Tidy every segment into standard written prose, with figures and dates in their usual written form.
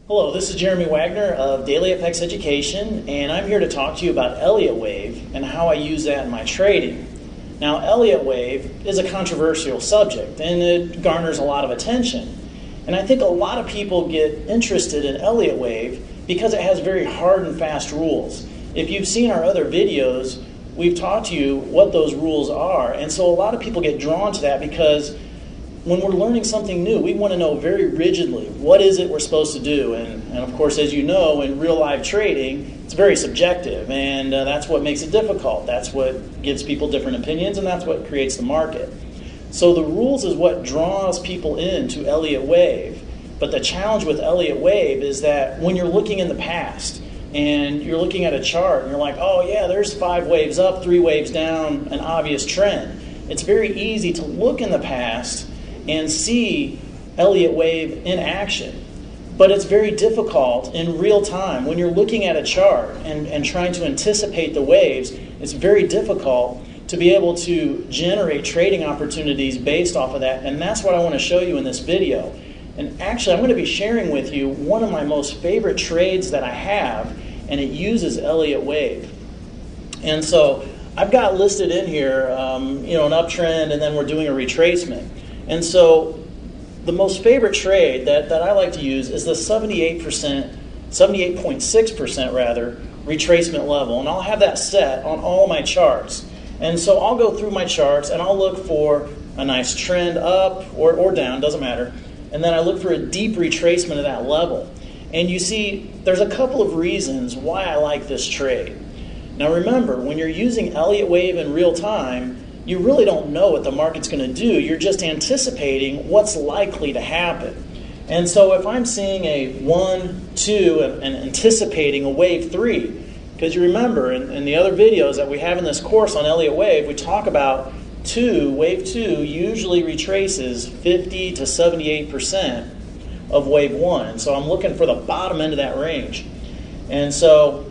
Hello, this is Jeremy Wagner of Daily FX Education, and I'm here to talk to you about Elliott wave and how I use that in my trading. Now, Elliott wave is a controversial subject, and it garners a lot of attention. And I think a lot of people get interested in Elliott wave because it has very hard and fast rules. If you've seen our other videos, we've taught you what those rules are, and so a lot of people get drawn to that because when we're learning something new, we want to know very rigidly what is it we're supposed to do. And of course, as you know, in real live trading, it's very subjective, and that's what makes it difficult. That's what gives people different opinions, and that's what creates the market. So the rules is what draws people into Elliott wave. But the challenge with Elliott wave is that when you're looking in the past and you're looking at a chart and you're like, oh yeah, there's 5 waves up, 3 waves down, an obvious trend. It's very easy to look in the past and see Elliott wave in action. But it's very difficult in real time. When you're looking at a chart and trying to anticipate the waves, it's very difficult to be able to generate trading opportunities based off of that. And that's what I want to show you in this video. And actually, I'm going to be sharing with you one of my most favorite trades that I have, and it uses Elliott wave. And so I've got listed in here, an uptrend, and then we're doing a retracement. And so the most favorite trade that I like to use is the 78.6% rather, retracement level. And I'll have that set on all my charts. And so I'll go through my charts and I'll look for a nice trend up or down, doesn't matter. And then I look for a deep retracement of that level. And you see, there's a couple of reasons why I like this trade. Now remember, when you're using Elliott wave in real time, you really don't know what the market's going to do. You're just anticipating what's likely to happen. And so if I'm seeing a 1, 2, and anticipating a wave 3, because you remember in the other videos that we have in this course on Elliott wave, we talk about wave 2 usually retraces 50 to 78% of wave 1. So I'm looking for the bottom end of that range. And so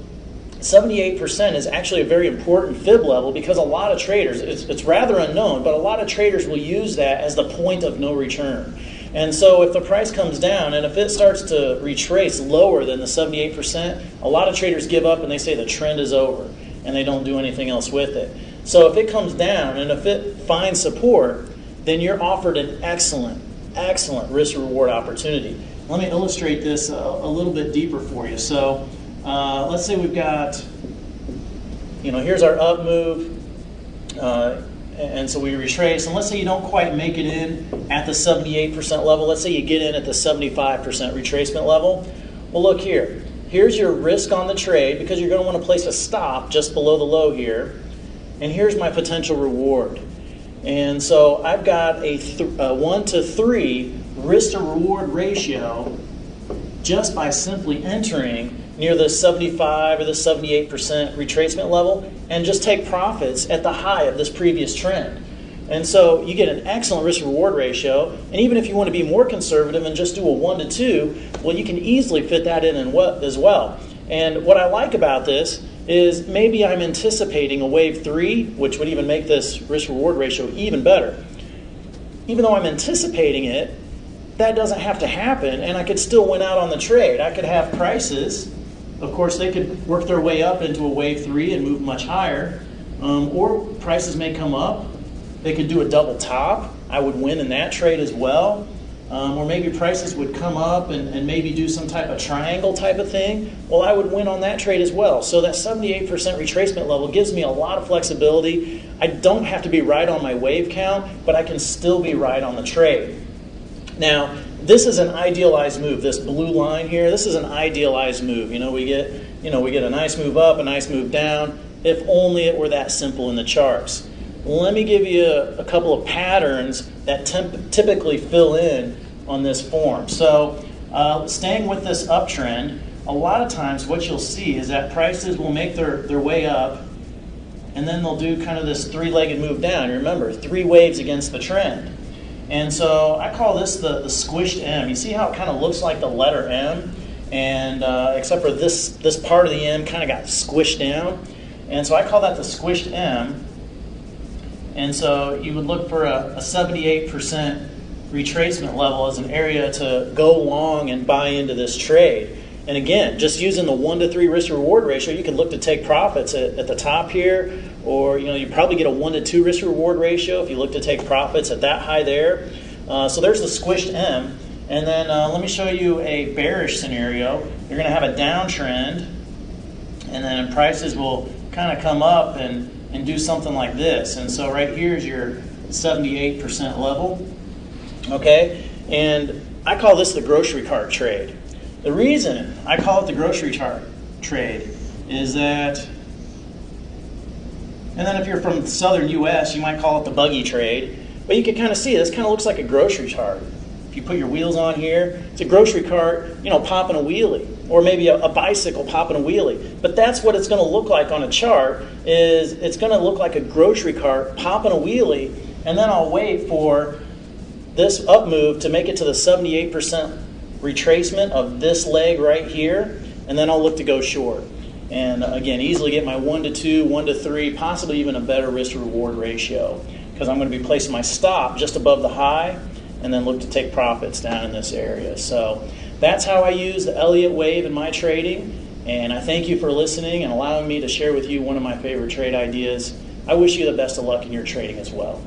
78% is actually a very important fib level because a lot of traders, it's rather unknown, but a lot of traders will use that as the point of no return. And so if the price comes down and if it starts to retrace lower than the 78%, a lot of traders give up and they say the trend is over and they don't do anything else with it. So if it comes down and if it finds support, then you're offered an excellent risk-reward opportunity. Let me illustrate this a little bit deeper for you. So let's say we've got, here's our up move, and so we retrace, and let's say you don't quite make it in at the 78% level. Let's say you get in at the 75% retracement level. Well, look here. Here's your risk on the trade because you're going to want to place a stop just below the low here, and here's my potential reward. And so I've got a 1 to 3 risk to reward ratio just by simply entering near the 75 or the 78% retracement level and just take profits at the high of this previous trend. And so you get an excellent risk-reward ratio, and even if you want to be more conservative and just do a 1 to 2, well, you can easily fit that in as well. And what I like about this is maybe I'm anticipating a wave 3, which would even make this risk-reward ratio even better. Even though I'm anticipating it, that doesn't have to happen, and I could still win out on the trade. I could have prices. Of course, they could work their way up into a wave 3 and move much higher, or prices may come up. They could do a double top. I would win in that trade as well. Or maybe prices would come up and maybe do some type of triangle type of thing. Well, I would win on that trade as well. So that 78% retracement level gives me a lot of flexibility. I don't have to be right on my wave count, but I can still be right on the trade. Now, this is an idealized move. This blue line here, this is an idealized move. We get a nice move up, a nice move down. If only it were that simple in the charts. Let me give you a couple of patterns that typically fill in on this form. So, staying with this uptrend, a lot of times what you'll see is that prices will make their way up, and then they'll do kind of this 3-legged move down. Remember, 3 waves against the trend. And so I call this the squished M. You see how it kind of looks like the letter M? And except for this part of the M kind of got squished down. And so I call that the squished M. And so you would look for a 78% retracement level as an area to go long and buy into this trade. And again, just using the 1 to 3 risk to reward ratio, you can look to take profits at the top here, or you probably get a 1 to 2 risk to reward ratio if you look to take profits at that high there. So there's the squished M. And then let me show you a bearish scenario. You're going to have a downtrend, and then prices will kind of come up and do something like this. And so right here is your 78% level. Okay, and I call this the grocery cart trade. The reason I call it the grocery cart trade is that, and then if you're from the southern U.S., you might call it the buggy trade. But you can kind of see this kind of looks like a grocery cart. If you put your wheels on here, it's a grocery cart, popping a wheelie, or maybe a bicycle popping a wheelie. But that's what it's going to look like on a chart. Is it's going to look like a grocery cart popping a wheelie, and then I'll wait for this up move to make it to the 78% retracement of this leg right here, and then I'll look to go short. And again, easily get my 1 to 2, 1 to 3, possibly even a better risk to reward ratio, because I'm going to be placing my stop just above the high and then look to take profits down in this area. So that's how I use the Elliott wave in my trading, and I thank you for listening and allowing me to share with you one of my favorite trade ideas. I wish you the best of luck in your trading as well.